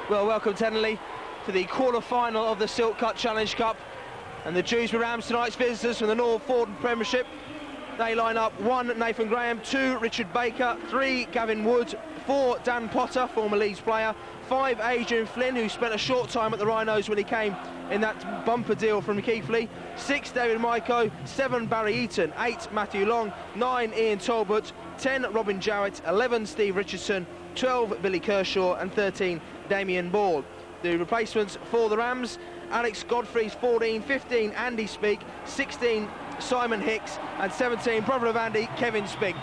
Well, welcome Tenley to the quarter-final of the Silk Cut Challenge Cup. And the Dewsbury Rams, tonight's visitors from the North Ford Premiership. They line up 1 Nathan Graham, 2 Richard Baker, 3 Gavin Wood, 4 Dan Potter, former Leeds player, 5 Adrian Flynn, who spent a short time at the Rhinos when he came in that bumper deal from Keighley, 6 David Myko, 7 Barry Eaton, 8 Matthew Long, 9 Ian Talbot, 10 Robin Jarrett, 11 Steve Richardson, 12 Billy Kershaw and 13 Damien Ball. The replacements for the Rams: Alex Godfrey's 14, 15 Andy Speak, 16 Simon Hicks and 17 brother of Andy, Kevin Spink.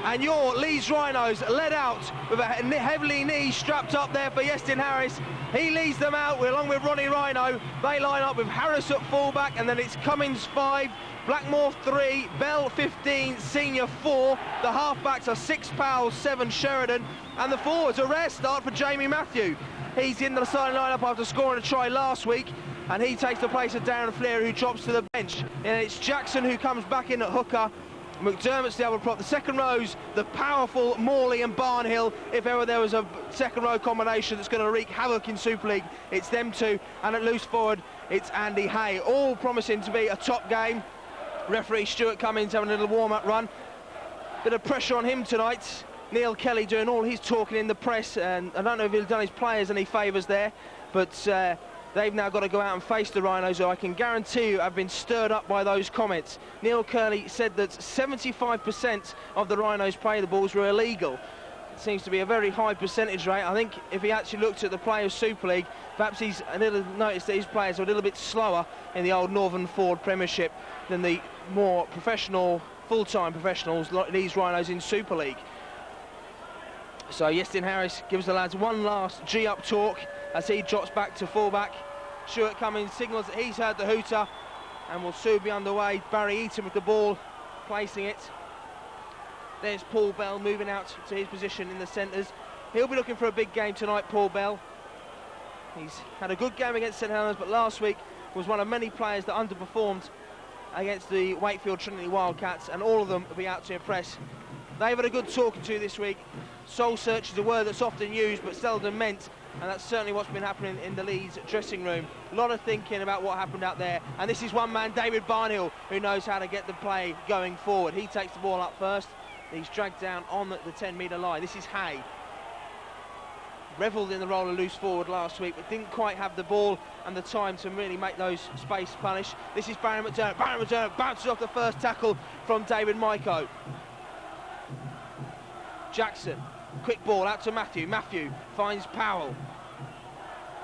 And your Leeds Rhinos led out with a heavily knee strapped up there for Iestyn Harris. He leads them out along with Ronnie Rhino. They line up with Harris at fullback, and then it's Cummins 5, Blackmore 3, Bell 15, Senior 4. The halfbacks are 6 Powell, 7 Sheridan, and the forwards a rare start for Jamie Matthew. He's in the starting lineup after scoring a try last week, and he takes the place of Darren Fleer, who drops to the bench. And it's Jackson who comes back in at hooker. McDermott's the other prop. The second row's the powerful Morley and Barnhill. If ever there was a second row combination that's going to wreak havoc in Super League, it's them two. And at loose forward, it's Andy Hay. All promising to be a top game. Referee Stuart Cummins having a little warm-up run. Bit of pressure on him tonight. Neil Kelly doing all his talking in the press, and I don't know if he's done his players any favours there, but they've now got to go out and face the Rhinos, who I can guarantee you have been stirred up by those comments. Neil Kelly said that 75% of the Rhinos play the balls were illegal. It seems to be a very high percentage rate. I think if he actually looked at the Players Super League, perhaps he's a little noticed that his players are a little bit slower in the old Northern Ford Premiership than the more professional, full-time professionals like these Rhinos in Super League. So Iestyn Harris gives the lads one last G-up talk as he drops back to fullback. Stuart Cummins signals that he's heard the hooter and will soon be underway. Barry Eaton with the ball, placing it. There's Paul Bell moving out to his position in the centres. He'll be looking for a big game tonight, Paul Bell. He's had a good game against St Helens, but last week was one of many players that underperformed against the Wakefield Trinity Wildcats, and all of them will be out to impress. They've had a good talking to this week. Soul search is a word that's often used but seldom meant, and that's certainly what's been happening in the Leeds dressing room. A lot of thinking about what happened out there, and this is one man, David Barnhill, who knows how to get the play going forward. He takes the ball up first. He's dragged down on the 10-metre line. This is Hay. Revelled in the role of loose forward last week, but didn't quite have the ball and the time to really make those space punish. This is Barry McDermott. Barry McDermott bounces off the first tackle from David Myko. Jackson, quick ball out to Matthew. Matthew finds Powell.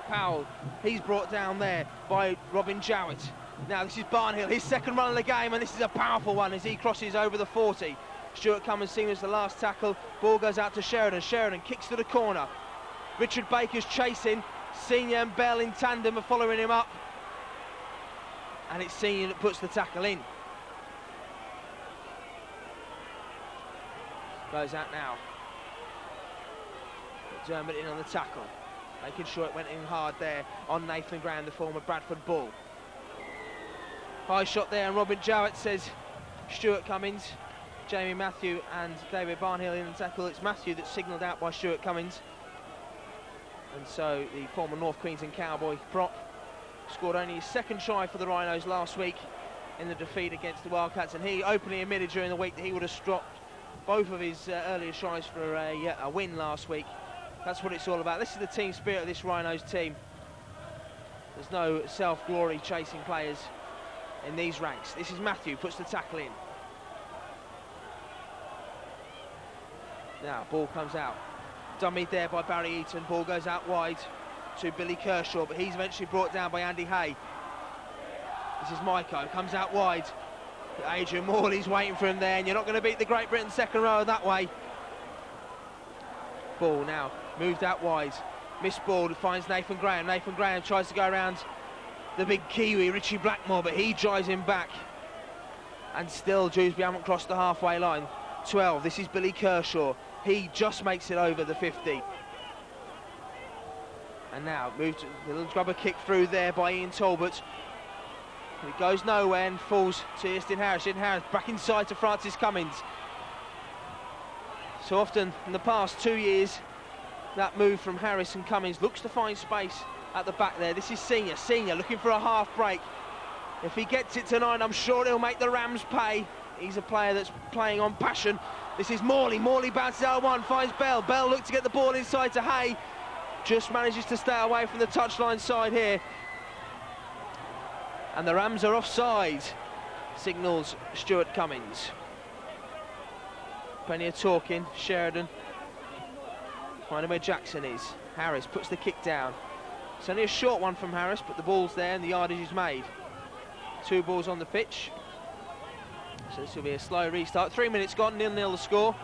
Powell, he's brought down there by Robin Jarrett. Now this is Barnhill, his second run of the game, and this is a powerful one as he crosses over the 40. Stuart Cummins seen as the last tackle. Ball goes out to Sheridan. Sheridan kicks to the corner. Richard Baker's chasing. Senior and Bell in tandem are following him up. And it's Senior that puts the tackle in. Goes out now. McDermott in on the tackle, making sure it went in hard there on Nathan Graham, the former Bradford Bull. High shot there, and Robin Jarrett says Stuart Cummins. Jamie Matthew and David Barnhill in the tackle. It's Matthew that's signalled out by Stuart Cummins. And so the former North Queensland Cowboy prop scored only his second try for the Rhinos last week in the defeat against the Wildcats, and he openly admitted during the week that he would have dropped both of his earlier tries for a win last week. That's what it's all about. This is the team spirit of this Rhinos team. There's no self-glory chasing players in these ranks. This is Matthew, puts the tackle in. Now, ball comes out. Dummied there by Barry Eaton. Ball goes out wide to Billy Kershaw, but he's eventually brought down by Andy Hay. This is Myko, comes out wide. Adrian Morley's waiting for him there, and you're not going to beat the Great Britain second row that way. Ball now moved out wide. Missed ball, finds Nathan Graham. Nathan Graham tries to go around the big Kiwi, Richie Blackmore, but he drives him back. And still, Dewsbury haven't crossed the halfway line. 12, this is Billy Kershaw. He just makes it over the 50. And now, moved a little grubber kick through there by Ian Talbot. It goes nowhere and falls to Iestyn Harris. Iestyn Harris back inside to Francis Cummins. So often in the past 2 years, that move from Harris and Cummins. Looks to find space at the back there. This is Senior looking for a half break. If he gets it tonight, I'm sure he'll make the Rams pay. He's a player that's playing on passion. This is Morley bounces out one, finds Bell. Bell looks to get the ball inside to Hay. Just manages to stay away from the touchline side here. And the Rams are offside, signals Stuart Cummins. Plenty of talking. Sheridan finding where Jackson is. Harris puts the kick down. It's only a short one from Harris, but the ball's there and the yardage is made. 2 balls on the pitch. So this will be a slow restart. 3 minutes gone, 0-0 the score.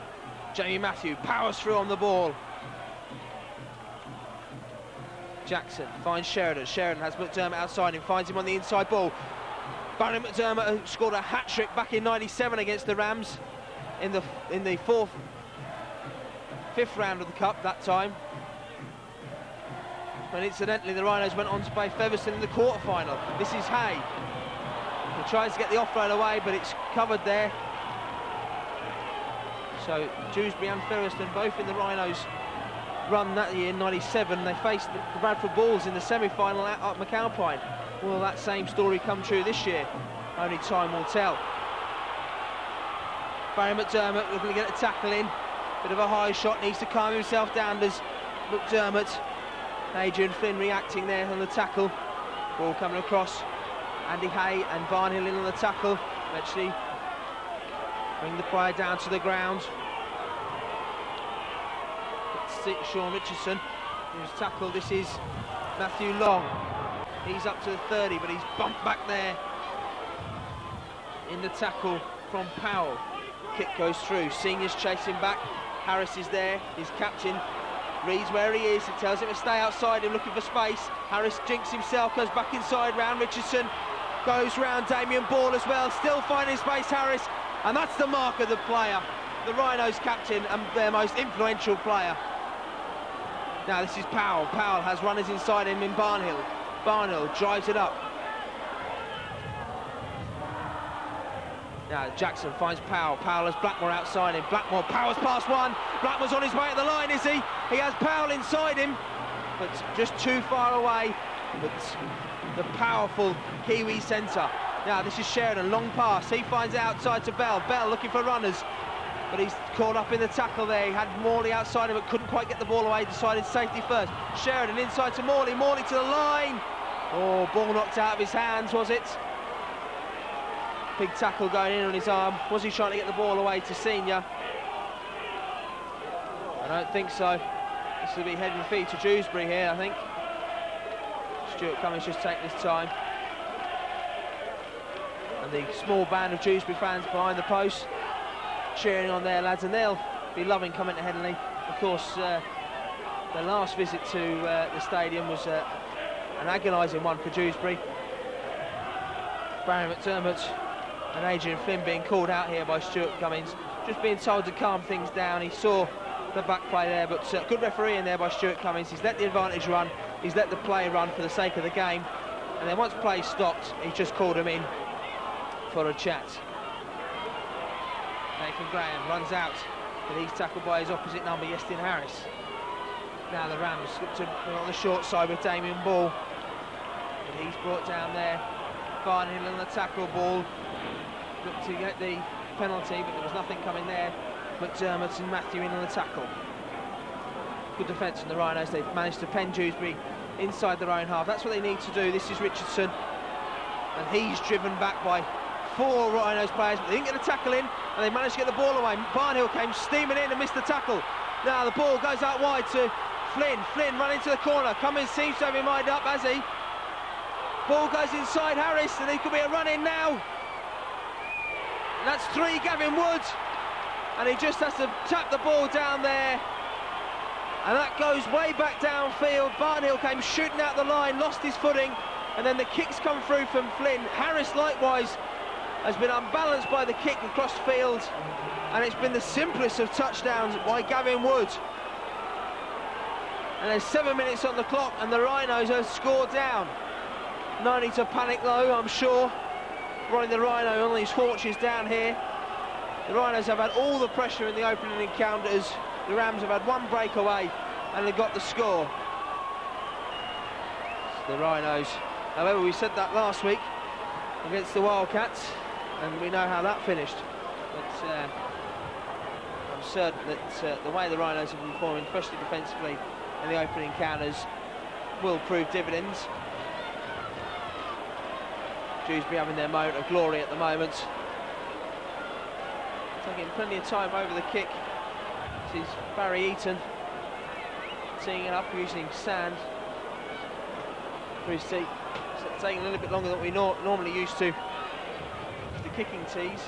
Jamie Matthew powers through on the ball. Jackson finds Sheridan. Sheridan has McDermott outside him, finds him on the inside ball. Barry McDermott scored a hat-trick back in '97 against the Rams in the 5th round of the Cup that time. And incidentally, the Rhinos went on to play Featherstone in the quarter-final. This is Hay. He tries to get the offload away, but it's covered there. So Dewsbury and Featherstone both in the Rhinos run that year in '97. They faced the Bradford Bulls in the semi-final at McAlpine. Will that same story come true this year? Only time will tell. Barry McDermott looking to get a tackle in. Bit of a high shot, needs to calm himself down. Does McDermott. Adrian Flynn reacting there on the tackle. Ball coming across. Andy Hay and Barnhill in on the tackle. Eventually bring the player down to the ground. Sean Richardson, who's tackled. This is Matthew Long. He's up to the 30, but he's bumped back there in the tackle from Powell. Kick goes through. Senior's chasing back. Harris is there. His captain reads where he is. It tells him to stay outside him, looking for space. Harris jinks himself, goes back inside round. Richardson goes round Damien Ball as well. Still finding space, Harris. And that's the mark of the player. The Rhinos captain and their most influential player. Now this is Powell. Powell has runners inside him in Barnhill. Barnhill drives it up. Now Jackson finds Powell. Powell has Blackmore outside him. Blackmore powers past one. Blackmore's on his way to the line, is he? He has Powell inside him, but just too far away. But the powerful Kiwi centre. Now this is Sheridan, long pass. He finds it outside to Bell. Bell looking for runners, but he's caught up in the tackle there. He had Morley outside him, but couldn't quite get the ball away. Decided safety first. Sheridan inside to Morley. Morley to the line. Oh, ball knocked out of his hands, was it? Big tackle going in on his arm. Was he trying to get the ball away to Senior? I don't think so. This will be head and feet to Dewsbury here, I think. Stuart Cummins just taking his time. And the small band of Dewsbury fans behind the post cheering on their lads, and they'll be loving coming to Headingley. Of course, their last visit to the stadium was an agonising one for Dewsbury. Barry McDermott and Adrian Flynn being called out here by Stuart Cummins, just being told to calm things down. He saw the back play there, but good refereeing there by Stuart Cummins. He's let the advantage run, he's let the play run for the sake of the game, and then once play stopped, he just called him in for a chat. Nathan Graham runs out, but he's tackled by his opposite number, Yestin Harris. Now the Rams look to on the short side with Damien Ball, but he's brought down there. Barnhill on the tackle. Ball looked to get the penalty, but there was nothing coming there. McDermott and Matthew in on the tackle. Good defence from the Rhinos. They've managed to pen Dewsbury inside their own half. That's what they need to do. This is Richardson, and he's driven back by 4 Rhinos players, but they didn't get a tackle in, and they managed to get the ball away. Barnhill came steaming in and missed the tackle. Now the ball goes out wide to Flynn. Flynn running to the corner. Cummins seems to have him lined up, has he? Ball goes inside Harris, and he could be a run in now. And that's 3 Gavin Woods, and he just has to tap the ball down there, and that goes way back downfield. Barnhill came shooting out the line, lost his footing, and then the kicks come through from Flynn. Harris likewise has been unbalanced by the kick across field, and it's been the simplest of touchdowns by Gavin Wood. And there's 7 minutes on the clock, and the Rhinos have scored down. No need to panic though, I'm sure. Running the Rhino on these haunches down here. The Rhinos have had all the pressure in the opening encounters. The Rams have had 1 breakaway, and they got the score. The Rhinos. However, we said that last week against the Wildcats, and we know how that finished. But I'm certain that the way the Rhinos have been performing, especially defensively in the opening encounters, will prove dividends. Dewsbury having their moment of glory at the moment. Taking plenty of time over the kick. This is Barry Eaton teeing it up using sand for his tee. It's taking a little bit longer than we normally used to the kicking tees.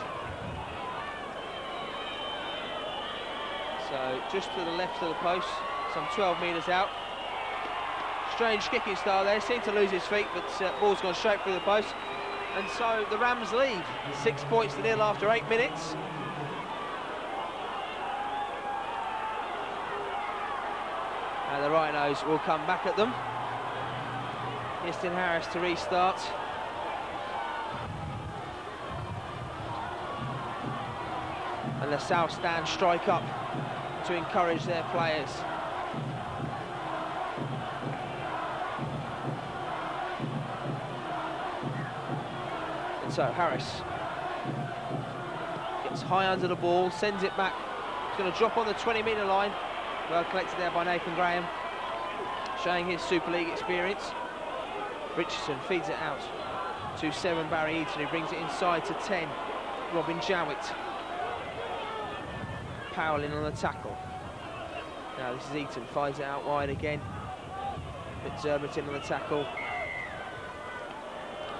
So just to the left of the post, some 12 metres out. Strange kicking style there, seemed to lose his feet, but ball's gone straight through the post. And so the Rams lead 6 points to nil after 8 minutes. And the Rhinos will come back at them. Easton Harris to restart. And the South Stand strike up to encourage their players. And so Harris gets high under the ball, sends it back. It's going to drop on the 20-metre line. Well collected there by Nathan Graham, showing his Super League experience. Richardson feeds it out to 7 Barry Eaton, who brings it inside to 10 Robin Jowett. Powell in on the tackle. Now this is Eaton, finds it out wide again. McDermott in on the tackle.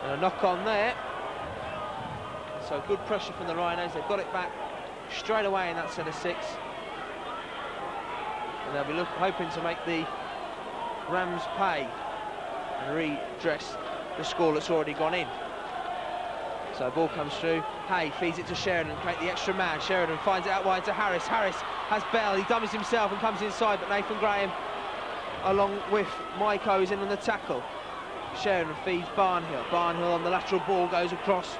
And a knock on there. So good pressure from the Rhinos, they've got it back straight away in that set of 6. And they'll be hoping to make the Rams pay and redress the score that's already gone in. So ball comes through, Hay feeds it to Sheridan, create the extra man. Sheridan finds it out wide to Harris. Harris has Bell, he dummies himself and comes inside, but Nathan Graham along with Maiko is in on the tackle. Sheridan feeds Barnhill. Barnhill on the lateral ball goes across.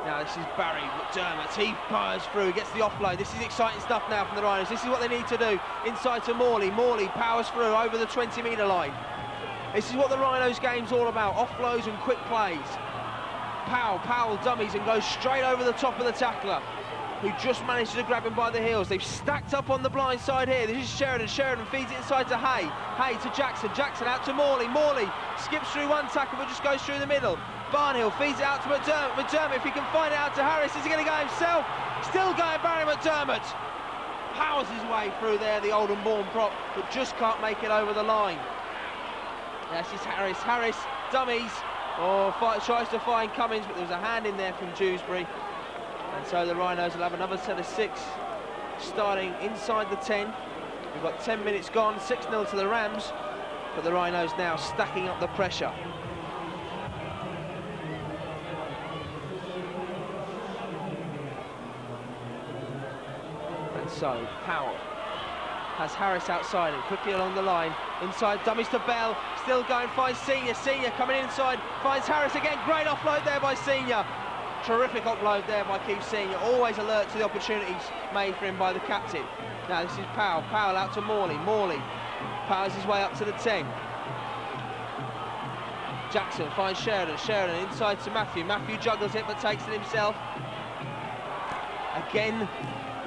Now this is Barry McDermott, he fires through, gets the offload. This is exciting stuff now from the Rhinos. This is what they need to do. Inside to Morley. Morley powers through over the 20-metre line. This is what the Rhinos game's all about, offloads and quick plays. Powell dummies and goes straight over the top of the tackler, who just manages to grab him by the heels. They've stacked up on the blind side here. This is Sheridan. Sheridan feeds it inside to Hay. Hay to Jackson. Jackson out to Morley. Morley skips through one tackle but just goes through the middle. Barnhill feeds it out to McDermott. McDermott, if he can find it out to Harris, is he going to go himself? Still going Barry McDermott. Powers his way through there, the Oldham-born prop, but just can't make it over the line. This is Harris. Harris dummies, tries to find Cummins, but there's a hand in there from Dewsbury. And so the Rhinos will have another set of 6 starting inside the 10. We've got 10 minutes gone, 6-0 to the Rams, but the Rhinos now stacking up the pressure. And so Powell has Harris outside and quickly along the line. Inside, dummies to Bell, still going, finds Senior. Senior coming inside, finds Harris again. Great offload there by Senior. Terrific offload there by Keith Senior. Always alert to the opportunities made for him by the captain. Now this is Powell. Powell out to Morley. Morley powers his way up to the 10. Jackson finds Sheridan. Sheridan inside to Matthew. Matthew juggles it but takes it himself. Again,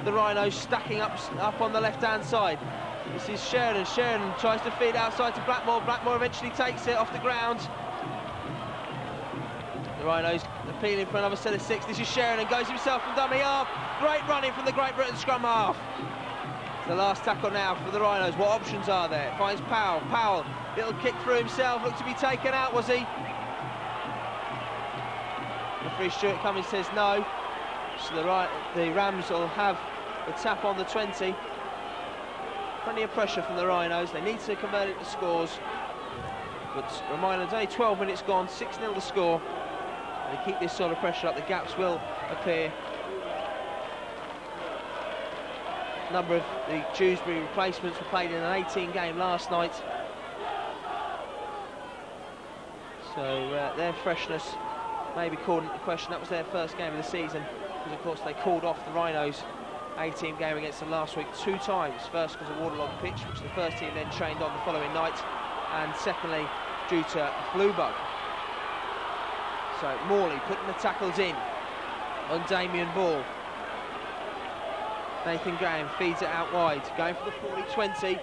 the Rhinos stacking up on the left-hand side. This is Sheridan. Sheridan tries to feed outside to Blackmore. Blackmore eventually takes it off the ground. The Rhinos appealing for another set of 6. This is Sheridan, goes himself from dummy half. Great running from the Great Britain scrum half. It's the last tackle now for the Rhinos. What options are there? Finds Powell. Powell, little kick through himself, looked to be taken out, was he? Referee Stuart Cummins says no. So the Rams will have the tap on the 20. Plenty of pressure from the Rhinos. They need to convert it to scores. But reminder, there's only 12 minutes gone, 6-0 the score. And they keep this sort of pressure up, the gaps will appear. A number of the Dewsbury replacements were played in an 18 game last night. So their freshness may be called into question. That was their first game of the season, because of course they called off the Rhinos A-team game against them last week 2 times. First because of waterlogged pitch, which the first team then trained on the following night, and secondly due to a flu bug. So Morley putting the tackles in on Damien Ball. Nathan Graham feeds it out wide, going for the 40-20.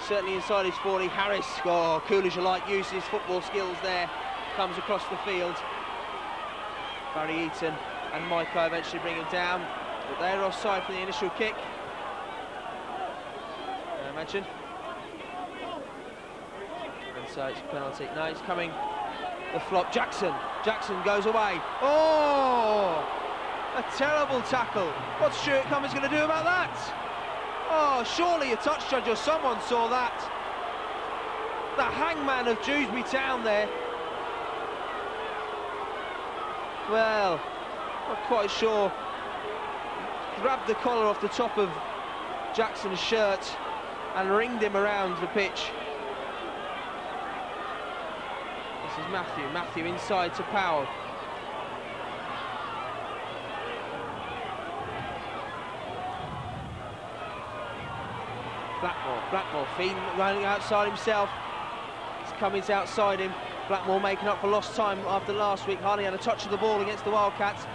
Certainly inside his 40. Harris, cool as you like, uses his football skills there, comes across the field. Barry Eaton and Maiko eventually bring him down, but they're offside for the initial kick, I imagine. And so it's a penalty. No, it's coming. The flop. Jackson goes away. Oh, a terrible tackle. What's Stuart Cummins going to do about that? Oh, surely a touch judge or someone saw that. The hangman of Dewsbury Town there. Well, not quite sure. Grabbed the collar off the top of Jackson's shirt and ringed him around the pitch. This is Matthew inside to Powell. Blackmore feeding, running outside himself. It's Cummins outside him. Blackmore making up for lost time after last week. Hardly had a touch of the ball against the Wildcats.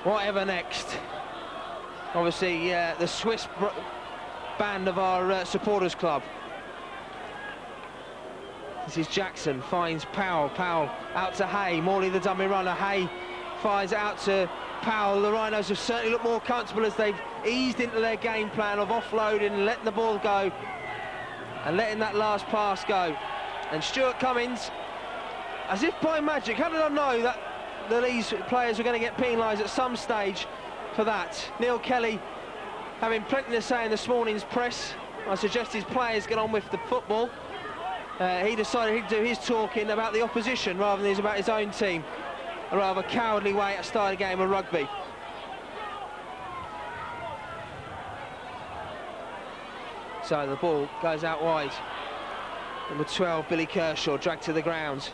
whatever next. Obviously, the Swiss band of our supporters club. This is Jackson, finds Powell. Powell out to Hay. Morley the dummy runner. Hay fires out to Powell. The Rhinos have certainly looked more comfortable as they've eased into their game plan of offloading and letting the ball go and letting that last pass go. And Stuart Cummins, as if by magic, how did I know that the Leeds players were going to get penalised at some stage for that? Neil Kelly having plenty to say in this morning's press. I suggest his players get on with the football. He decided he'd do his talking about the opposition rather than about his own team. A rather cowardly way to start a game of rugby. So the ball goes out wide. Number 12, Billy Kershaw, dragged to the ground.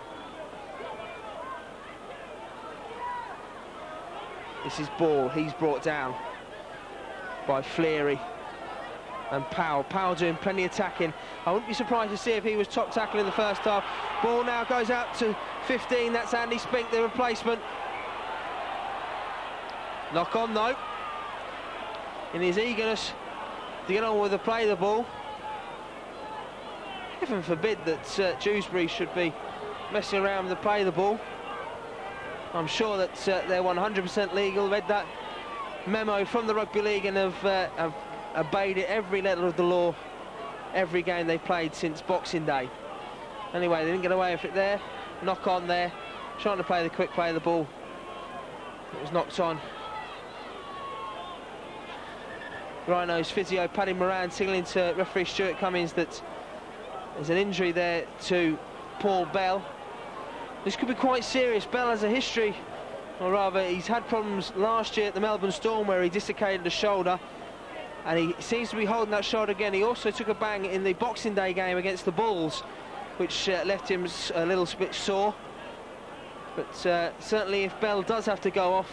This is Ball, he's brought down by Fleary and Powell. Powell doing plenty of attacking. I wouldn't be surprised to see if he was top tackle in the first half. Ball now goes out to 15, that's Andy Spink, the replacement. Knock on though. In his eagerness to get on with the play of the ball. Heaven forbid that Dewsbury should be messing around with the play of the ball. I'm sure that they're 100% legal, read that memo from the Rugby League and have obeyed it every letter of the law, every game they've played since Boxing Day. Anyway, they didn't get away with it there. Knock on there, trying to play the quick play of the ball. It was knocked on. Rhinos physio Paddy Moran signalling to referee Stuart Cummins that there's an injury there to Paul Bell. This could be quite serious. Bell has a history, or rather he's had problems last year at the Melbourne Storm where he dislocated the shoulder, and he seems to be holding that shoulder again. He also took a bang in the Boxing Day game against the Bulls, which left him a little bit sore. But certainly if Bell does have to go off,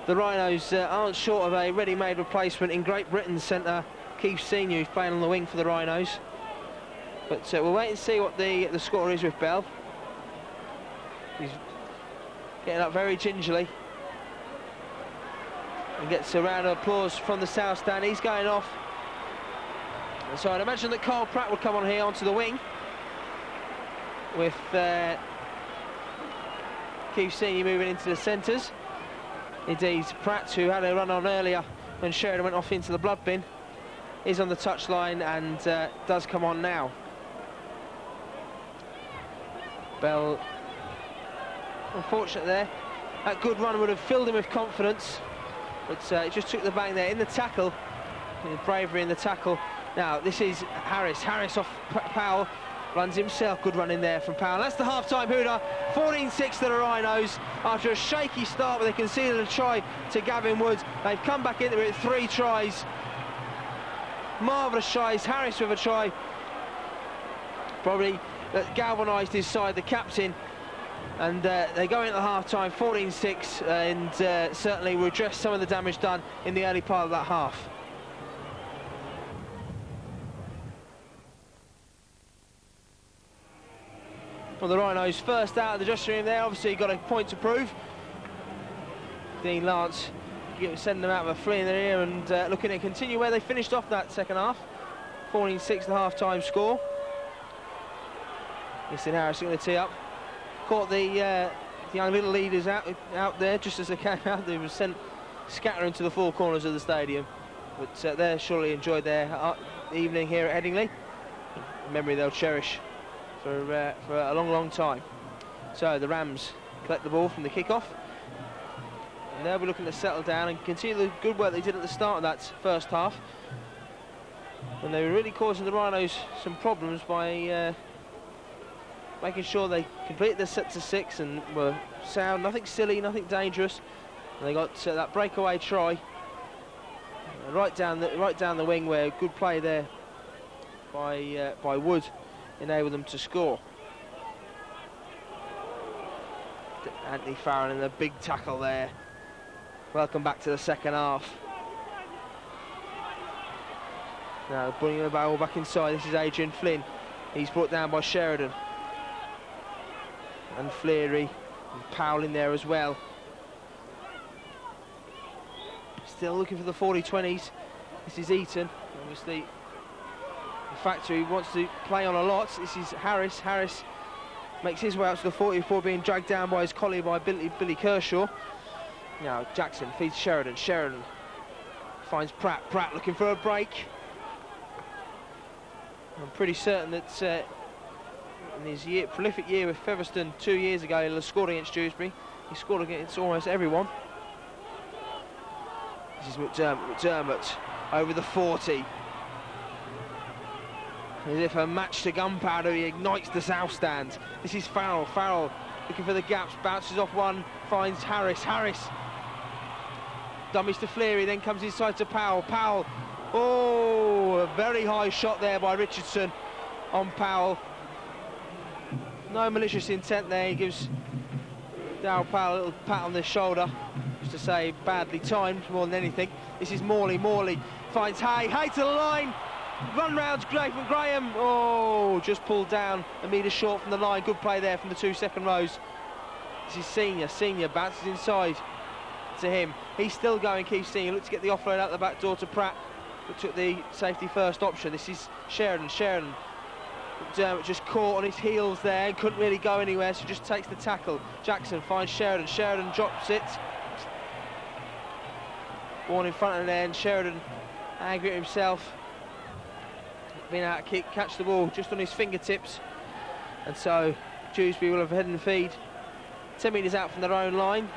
the Rhinos aren't short of a ready-made replacement in Great Britain's centre, Keith Senior, who's playing on the wing for the Rhinos. But we'll wait and see what the score is with Bell. He's getting up very gingerly and gets a round of applause from the south stand. He's going off. And so I'd imagine that Carl Pratt would come on here onto the wing with Keith Senior moving into the centres. Indeed, Pratt, who had a run on earlier when Sheridan went off into the blood bin, is on the touchline and does come on now. Bell, unfortunate there. That good run would have filled him with confidence, but he just took the bang there in the tackle, in the bravery in the tackle. Now this is Harris. Harris off Powell, runs himself. Good run in there from Powell. That's the half-time hooter. 14-6 to the Rhinos after a shaky start, but they conceded a try to Gavin Woods. They've come back into it 3 tries. Marvellous tries. Harris with a try. Probably galvanised his side, the captain. And they go into half-time 14-6 and certainly redress some of the damage done in the early part of that half. Well, the Rhinos first out of the dressing room there, obviously got a point to prove. Dean Lance sending them out with a flea in their ear and looking to continue where they finished off that second half. 14-6 the half-time score. Easton Harris going to tee up. Caught the young little leaders out there just as they came out. They were sent scattering to the 4 corners of the stadium. But they surely enjoyed their evening here at Headingley. A memory they'll cherish for a long, long time. So the Rams collect the ball from the kick-off. And they'll be looking to settle down and continue the good work they did at the start of that first half, when they were really causing the Rhinos some problems by making sure they completed their sets of 6 and were sound, nothing silly, nothing dangerous. And they got that breakaway try right down the wing, where good play there by Wood enabled them to score. Anthony Farron in the big tackle there. Welcome back to the second half. Now bringing the ball back inside. This is Adrian Flynn. He's brought down by Sheridan and Fleary and Powell in there as well. Still looking for the 40-20s. This is Eaton, obviously the factory wants to play on a lot. This is Harris. Harris makes his way out to the 40 before being dragged down by his colleague, by Billy Kershaw. Now Jackson feeds Sheridan. Sheridan finds Pratt. Pratt looking for a break. I'm pretty certain that in his prolific year with Featherstone 2 years ago, he scored against Dewsbury. He scored against almost everyone. This is McDermott. McDermott over the 40. As if a match to gunpowder, he ignites the south stand. This is Farrell. Farrell looking for the gaps, bounces off one, finds Harris. Harris dummies to Fleary, then comes inside to Powell. Powell, oh, a very high shot there by Richardson on Powell. No malicious intent there. He gives Darryl Powell a little pat on the shoulder, just to say badly timed more than anything. This is Morley. Morley finds Hay. Hay to the line. Run round Nathan Graham. Oh, just pulled down a metre short from the line. Good play there from the 2 second rows. This is Senior. Senior bounces inside to him. He's still going, Keith Senior. Looks to get the offload out the back door to Pratt, but took the safety first option. This is Sheridan. Sheridan just caught on his heels there, couldn't really go anywhere, so just takes the tackle. Jackson finds Sheridan. Sheridan drops it. One in front of there, and Sheridan angry at himself. Been out of kick, catch the ball just on his fingertips, and so Dewsbury will have head and feed 10 metres out from their own line.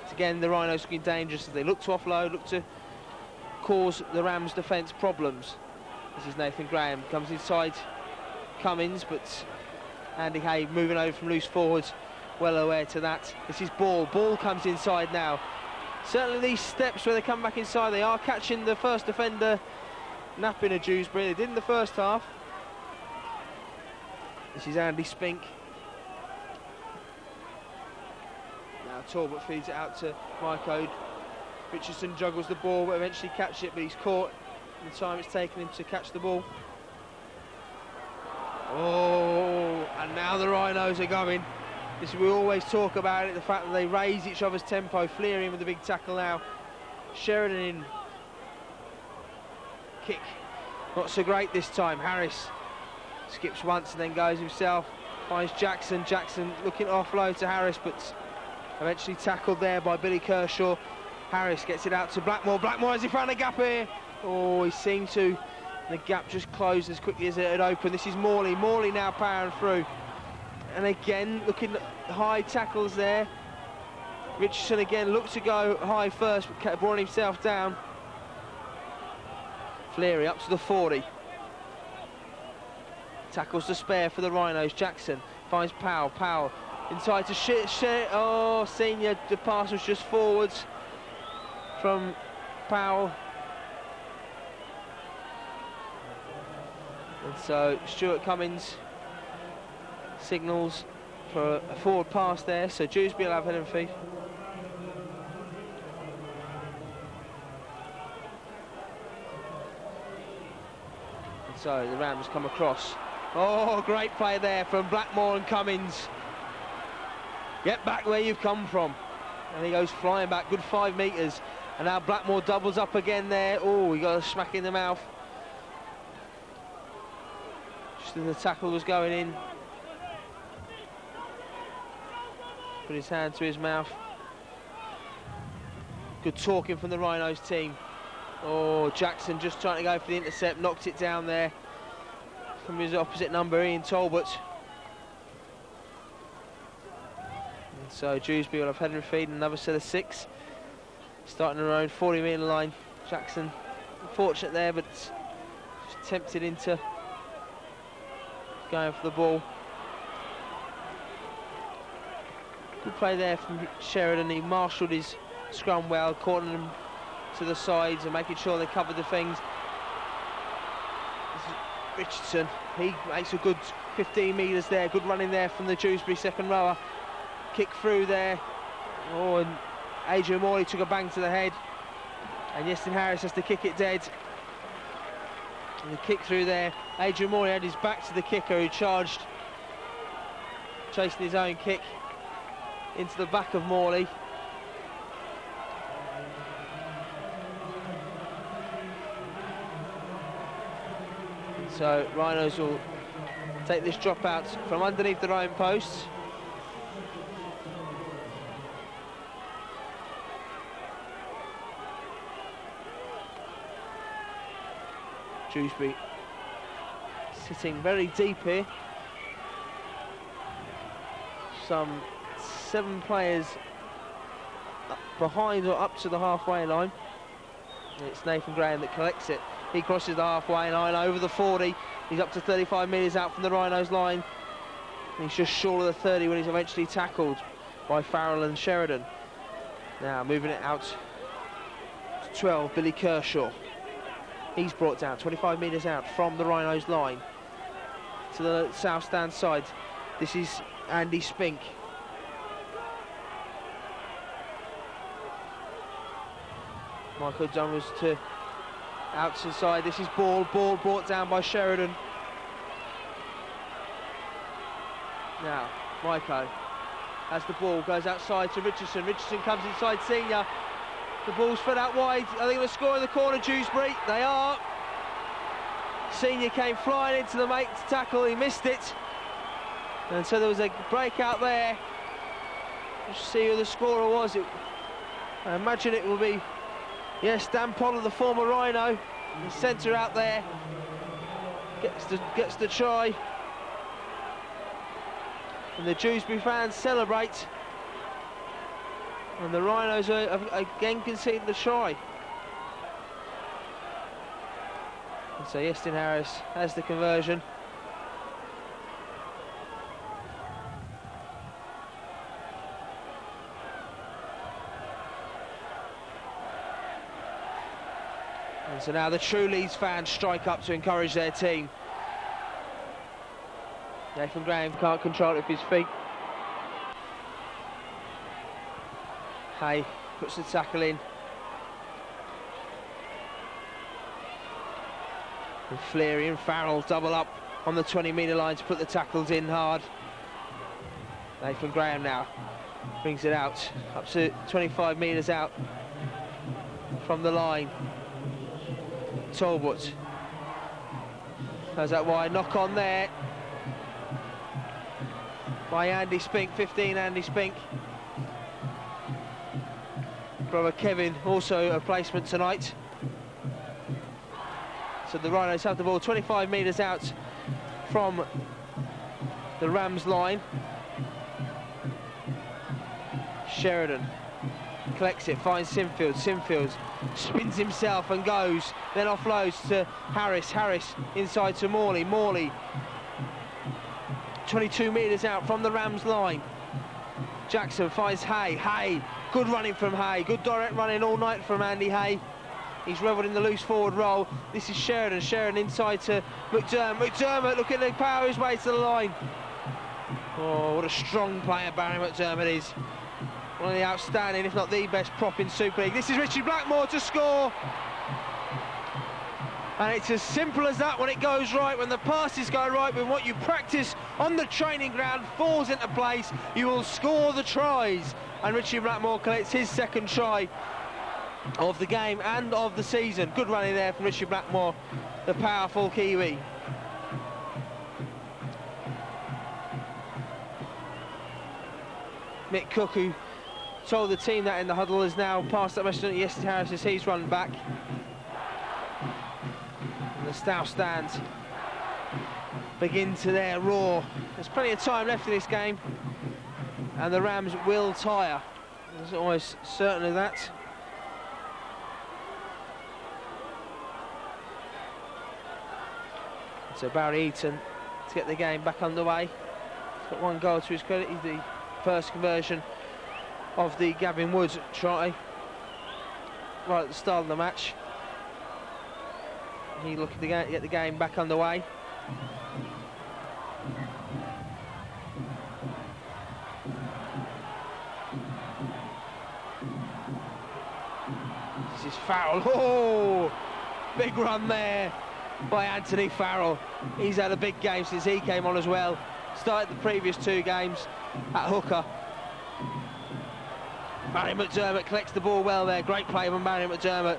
It's again the Rhinos looking dangerous as they look to offload, look to cause the Rams defence problems. This is Nathan Graham, comes inside Cummins, but Andy Hay moving over from loose forwards, well aware to that. This is Ball. Ball comes inside now. Certainly these steps where they come back inside, they are catching the first defender napping a Dewsbury. They did in the first half. This is Andy Spink. Now Talbot feeds it out to Mike Ode. Richardson juggles the ball, but eventually catches it, but he's caught in the time it's taken him to catch the ball. Oh, and now the Rhinos are going. This, we always talk about it, the fact that they raise each other's tempo. Fleary in with the big tackle now. Sheridan in. Kick, not so great this time. Harris skips once and then goes himself. Finds Jackson. Jackson looking to offload to Harris, but eventually tackled there by Billy Kershaw. Harris gets it out to Blackmore. Blackmore, has he found a gap here? Oh, he seemed to. The gap just closed as quickly as it had opened. This is Morley. Morley now powering through. And again, looking at high tackles there. Richardson again looks to go high first, but kept brought himself down. Fleary up to the 40. Tackles to spare for the Rhinos. Jackson finds Powell. Powell inside to shit. Oh, Senior, the pass was just forwards from Powell. And so Stuart Cummins signals for a forward pass there. So Dewsbury will have head and feed. So the Rams come across. Oh, great play there from Blackmore and Cummins. Get back where you've come from. And he goes flying back, good 5 metres. And now Blackmore doubles up again there. Oh, he got a smack in the mouth. Just as the tackle was going in. Put his hand to his mouth. Good talking from the Rhinos team. Oh, Jackson just trying to go for the intercept, knocked it down there from his opposite number, Ian Talbot. And so Dewsbury will have head and feed, another set of 6. Starting around 40-metre line. Jackson, unfortunate there, but just tempted into going for the ball. Good play there from Sheridan. He marshalled his scrum well, caught them to the sides and making sure they covered the things. This is Richardson. He makes a good 15 metres there. Good running there from the Dewsbury second rower. Kick through there. Oh, and Adrian Morley took a bang to the head. And Yestin Harris has to kick it dead. And the kick through there. Adrian Morley had his back to the kicker who charged, chasing his own kick into the back of Morley. So Rhinos will take this drop out from underneath their own posts. Dewsbury sitting very deep here. Some 7 players behind or up to the halfway line. And it's Nathan Graham that collects it. He crosses the halfway line over the 40. He's up to 35 metres out from the Rhinos line. And he's just short of the 30 when he's eventually tackled by Farrell and Sheridan. Now moving it out to 12, Billy Kershaw. He's brought down 25 metres out from the Rhinos line to the south stand side. This is Andy Spink. Michael Dunn was to out to the side. This is ball brought down by Sheridan. Now Michael has the ball, goes outside to Richardson. Richardson comes inside Senior. The ball's fed out wide. Are they going to score in the corner, Dewsbury? They are. Senior came flying into the mate to tackle. He missed it. And so there was a break out there. Let's see who the scorer was. I imagine it will be, yes, Dan Pollard, the former Rhino. The centre out there. Gets the try. And the Dewsbury fans celebrate. And the Rhinos are again conceding the try. And so Yestin Harris has the conversion. And so now the true Leeds fans strike up to encourage their team. Nathan Graham can't control it with his feet. Hay puts the tackle in. And Fleary and Farrell double up on the 20-metre line to put the tackles in hard. Nathan Graham now brings it out, up to 25 metres out from the line. Talbot has that wide knock on there by Andy Spink, 15 Andy Spink. Brother Kevin, also a placement tonight. So the Rhinos have the ball 25 metres out from the Rams line. Sheridan collects it, finds Sinfield. Sinfield spins himself and goes, then offloads to Harris. Harris inside to Morley. Morley 22 metres out from the Rams line. Jackson finds Hay. Hay, good running from Hay. Good direct running all night from Andy Hay. He's revelled in the loose forward roll. This is Sheridan. Sheridan inside to McDermott. McDermott looking to power his way to the line. Oh, what a strong player Barry McDermott is. One of the outstanding, if not the best prop in Super League. This is Richie Blackmore to score. And it's as simple as that when it goes right, when the passes go right, when what you practice on the training ground falls into place, you will score the tries. And Richie Blackmore collects his second try of the game and of the season. Good running there from Richie Blackmore, the powerful Kiwi. Mick Cook, who told the team that in the huddle, has now passed that message to Yestin Harris as he's run back. And the South stand begin to their roar. There's plenty of time left in this game, and the Rams will tire. There's almost certain of that. So Barry Eaton to get the game back underway. He's got one goal to his credit. He's the first conversion of the Gavin Woods try right at the start of the match. He looking to get the game back underway. This is Farrell. Oh, big run there by Anthony Farrell. He's had a big game since he came on as well. Started the previous 2 games at hooker. Barry McDermott collects the ball well there. Great play from Barry McDermott.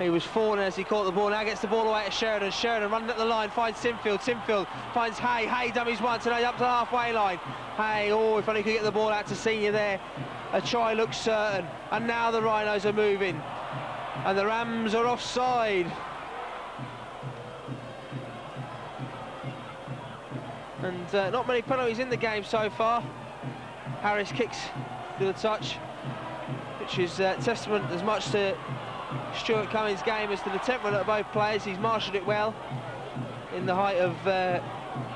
He was falling as he caught the ball. Now gets the ball away to Sheridan. Sheridan running up the line, finds Sinfield. Sinfield finds Hay. Hay dummies once, and up to the halfway line. Hay, oh, if only he could get the ball out to Senior there. A try looks certain. And now the Rhinos are moving. And the Rams are offside. And not many penalties in the game so far. Harris kicks to the touch, which is testament as much to Stuart Cummins' game as to the temperament of both players. He's marshalled it well in the height of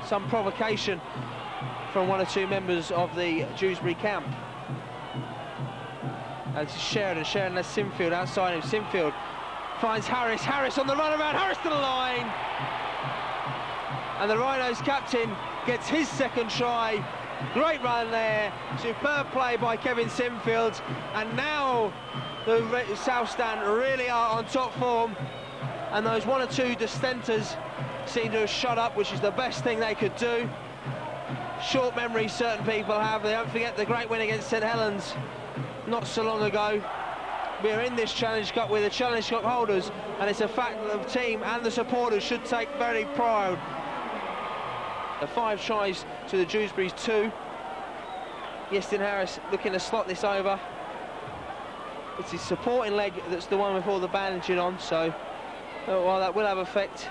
some provocation from one or two members of the Dewsbury camp. And it's Sheridan. Sheridan has Sinfield outside him. Sinfield finds Harris. Harris on the run around. Harris to the line. And the Rhinos captain gets his second try. Great run there. Superb play by Kevin Sinfield. And now the South Stand really are on top form. And those one or two dissenters seem to have shut up, which is the best thing they could do. Short memories certain people have. They don't forget the great win against St Helens not so long ago. We're in this Challenge Cup, we're the Challenge Cup holders, and it's a fact that the team and the supporters should take very proud. The 5 tries to the Dewsbury's 2. Yestin Harris looking to slot this over. It's his supporting leg that's the one with all the bandaging on, so while that will have effect.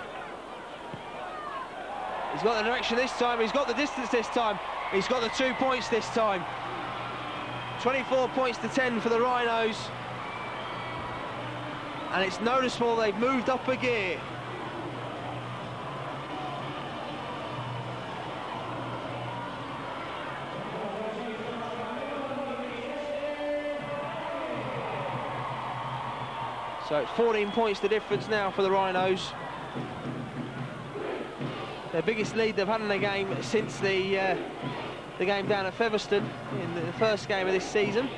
He's got the direction this time, he's got the distance this time, he's got the 2 points this time. 24 points to 10 for the Rhinos. And it's noticeable they've moved up a gear. So it's 14 points the difference now for the Rhinos. Their biggest lead they've had in the game since the game down at Featherstone in the first game of this season.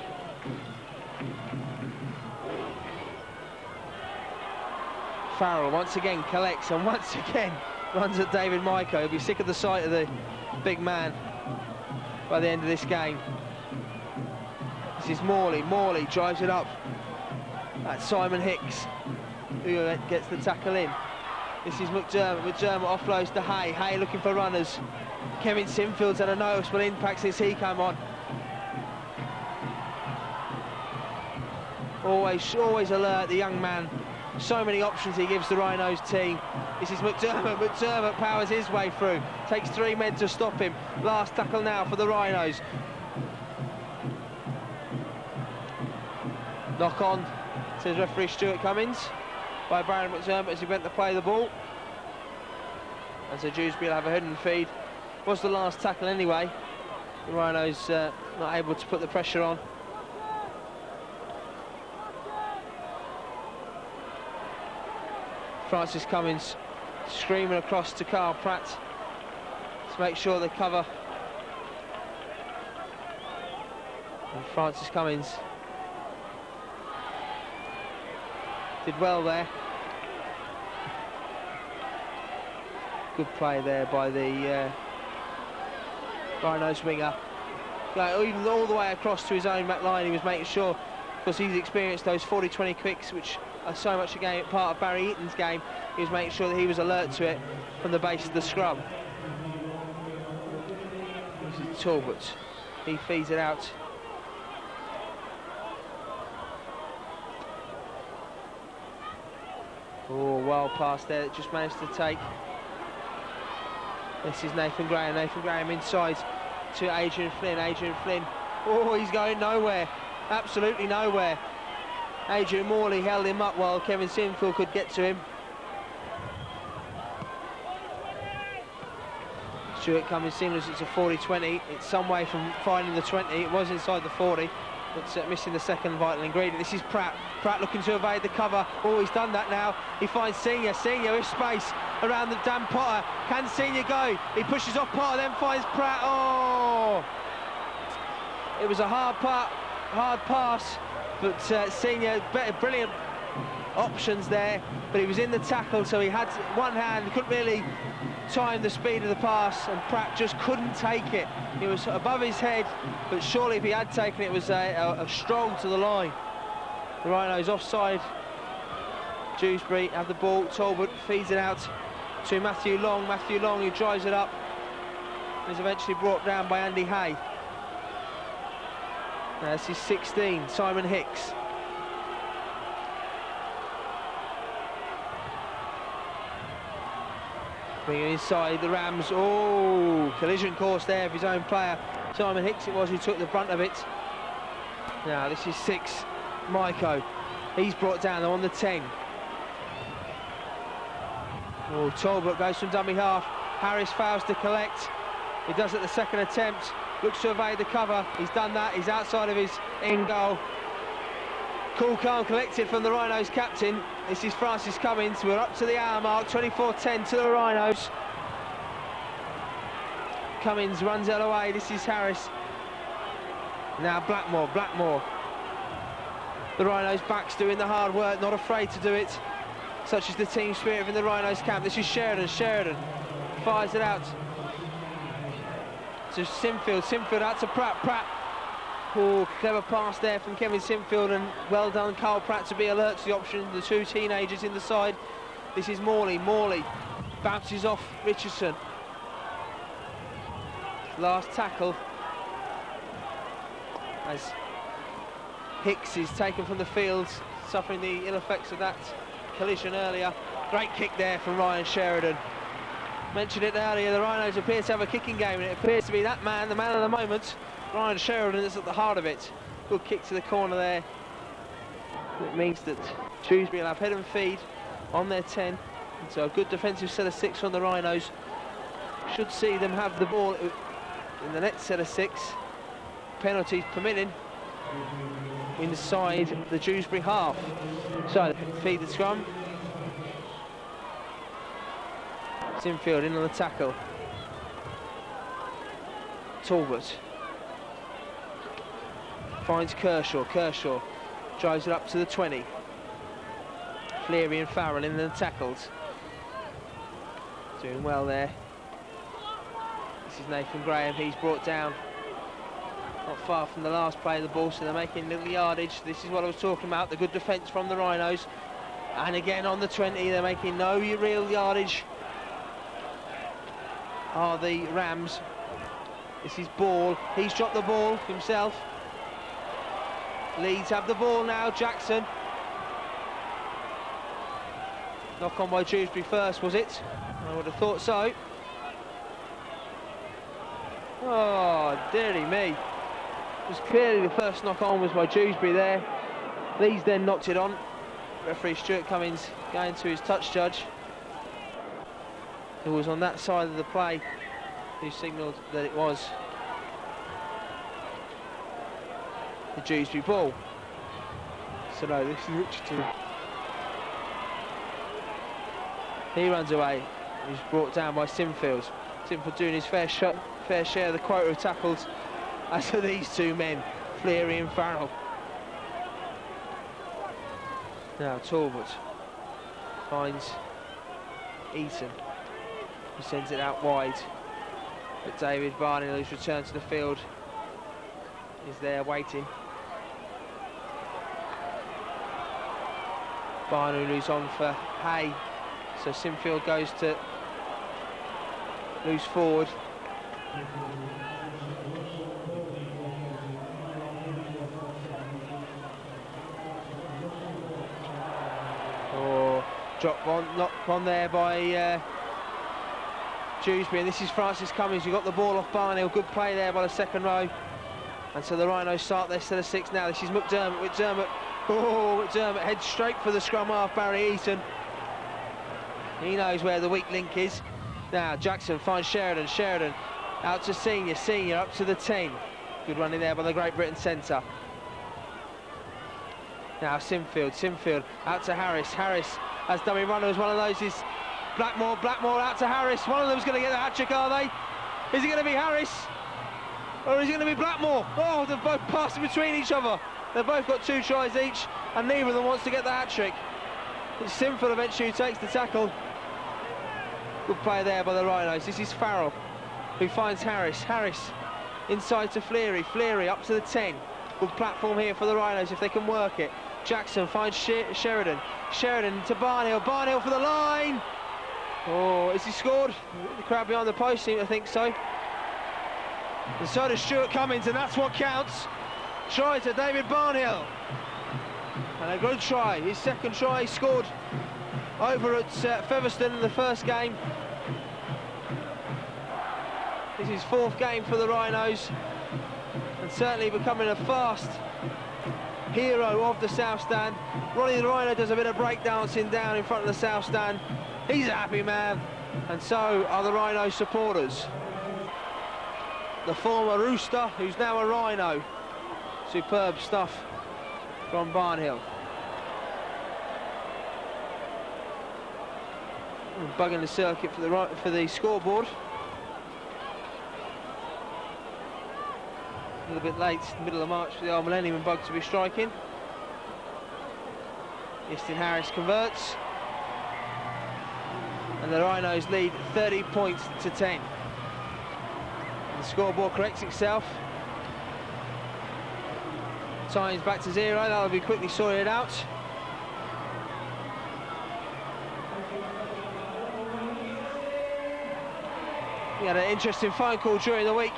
Farrell once again collects and once again runs at David Maiko. He'll be sick of the sight of the big man by the end of this game. This is Morley. Morley drives it up. That's Simon Hicks who gets the tackle in. This is McDermott. McDermott offloads to Hay. Hay looking for runners. Kevin Sinfield's had a noticeable impact since he came on. Always alert, the young man. So many options he gives the Rhinos team. This is McDermott. McDermott powers his way through. Takes 3 men to stop him. Last tackle now for the Rhinos. Knock on, says referee Stuart Cummins, by Baron McDermott as he went to play the ball. And so Dewsbury will have a hidden feed. Was the last tackle anyway. The Rhinos not able to put the pressure on. Francis Cummins screaming across to Carl Pratt to make sure they cover. And Francis Cummins did well there. Good play there by the Rhinos winger. Even all the way across to his own back line, he was making sure, because he's experienced those 40-20 quicks, which are so much a game, part of Barry Eaton's game. He was making sure that he was alert to it from the base of the scrum. This is Talbot. He feeds it out. Oh, well past there, just managed to take. This is Nathan Graham. Nathan Graham inside to Adrian Flynn. Adrian Flynn, oh, he's going nowhere. Absolutely nowhere. Adrian Morley held him up while Kevin Sinfield could get to him. Stuart Cummins, seeing as it's a 40-20, it's some way from finding the 20. It was inside the 40, but missing the second vital ingredient. This is Pratt. Pratt looking to evade the cover. Oh, he's done that now. He finds Senior. Senior with space around the Dan Potter. Can Senior go? He pushes off Potter, then finds Pratt. Oh! It was a hard pass, but Senior, brilliant options there, but he was in the tackle, so he had one hand, he couldn't really time the speed of the pass, and Pratt just couldn't take it. It was above his head, but surely if he had taken it, it was a stroll to the line. The Rhinos offside Dewsbury have the ball. Talbot feeds it out to Matthew Long. Matthew Long, who drives it up, is eventually brought down by Andy Hay. Now, this is 16, Simon Hicks. Bringing inside the Rams. Oh, collision course there of his own player. Simon Hicks it was who took the brunt of it. Now, this is 6, Maiko. He's brought down on the 10. Oh, Talbot goes from dummy half. Harris fails to collect. He does it the second attempt. Looks to evade the cover. He's done that. He's outside of his in goal. Cool, calm, collected from the Rhinos captain. This is Francis Cummins. We're up to the hour mark. 24-10 to the Rhinos. Cummins runs it away. This is Harris. Now Blackmore. The Rhinos backs doing the hard work, not afraid to do it. Such is the team spirit within the Rhinos camp. This is Sheridan fires it out to Simfield out to Pratt. Oh, clever pass there from Kevin Simfield, and well done Carl Pratt to be alert to the option. The two teenagers in the side. This is Morley bounces off Richardson. Last tackle as Hicks is taken from the field, suffering the ill effects of that collision earlier. Great kick there from Ryan Sheridan. Mentioned it earlier, the Rhinos appear to have a kicking game, and it appears to be that man, the man of the moment, Ryan Sheridan, is at the heart of it. Good kick to the corner there. It means that Dewsbury will have head and feed on their 10. And so a good defensive set of 6 from the Rhinos should see them have the ball in the next set of 6. Penalties permitting inside the Dewsbury half. So feed the scrum. Simfield in on the tackle. Talbot finds Kershaw drives it up to the 20. Cleary and Farrell in the tackles. Doing well there. This is Nathan Graham. He's brought down not far from the last play of the ball, so they're making little yardage. This is what I was talking about, the good defence from the Rhinos. And again on the 20, they're making no real yardage. Are the Rams. This is Ball. He's dropped the ball himself. Leeds have the ball now. Jackson. Knock on by Dewsbury first, was it? I would have thought so. Oh, dearie me. It was clearly the first knock on was by Dewsbury there. Leeds then knocked it on. Referee Stuart Cummins going to his touch judge, who was on that side of the play, who signalled that it was the Dewsbury ball. So no, this is Richardson. He runs away. He's brought down by Simfield. Simfield doing his fair share of the quota of tackles, as are these two men, Fleary and Farrell. Now Talbot finds Eaton, who sends it out wide, but David Barney, who's returned to the field, is there waiting. Barney who's on for Hay, so Simfield goes to loose forward. Knocked on there by Dewsbury, and this is Francis Cummins who got the ball off Barnhill. Good play there by the second row, and so the Rhinos start their set of 6 now. This is McDermott. Oh, McDermott heads straight for the scrum half, Barry Eaton. He knows where the weak link is. Now Jackson finds Sheridan out to Senior up to the 10. Good running there by the Great Britain centre. Now Simfield out to Harris. Harris as dummy runners. One of those is Blackmore out to Harris. One of them's going to get the hat-trick, are they? Is it going to be Harris? Or is it going to be Blackmore? Oh, they're both passing between each other. They've both got 2 tries each, and neither of them wants to get the hat-trick. It's Simfield eventually who takes the tackle. Good play there by the Rhinos. This is Farrell, who finds Harris. Harris inside to Fleary up to the 10. Good platform here for the Rhinos if they can work it. Jackson finds Sheridan. Sheridan to Barnhill. Barnhill for the line. Oh, has he scored? The crowd behind the post seem to think so. And so does Stuart Cummins, and that's what counts. Try to David Barnhill. And a good try. His second try, he scored over at Featherstone in the first game. This is his fourth game for the Rhinos, and certainly becoming a fast hero of the South Stand. Ronnie the Rhino does a bit of breakdancing down in front of the South Stand. He's a happy man, and so are the Rhino supporters. The former Rooster, who's now a Rhino. Superb stuff from Barnhill. Bugging the circuit for the scoreboard. A little bit late, middle of March, for the old Millennium Bug to be striking. Easton Harris converts, and the Rhinos lead 30 points to 10. The scoreboard corrects itself. Time's back to 0. That'll be quickly sorted out. We had an interesting phone call during the week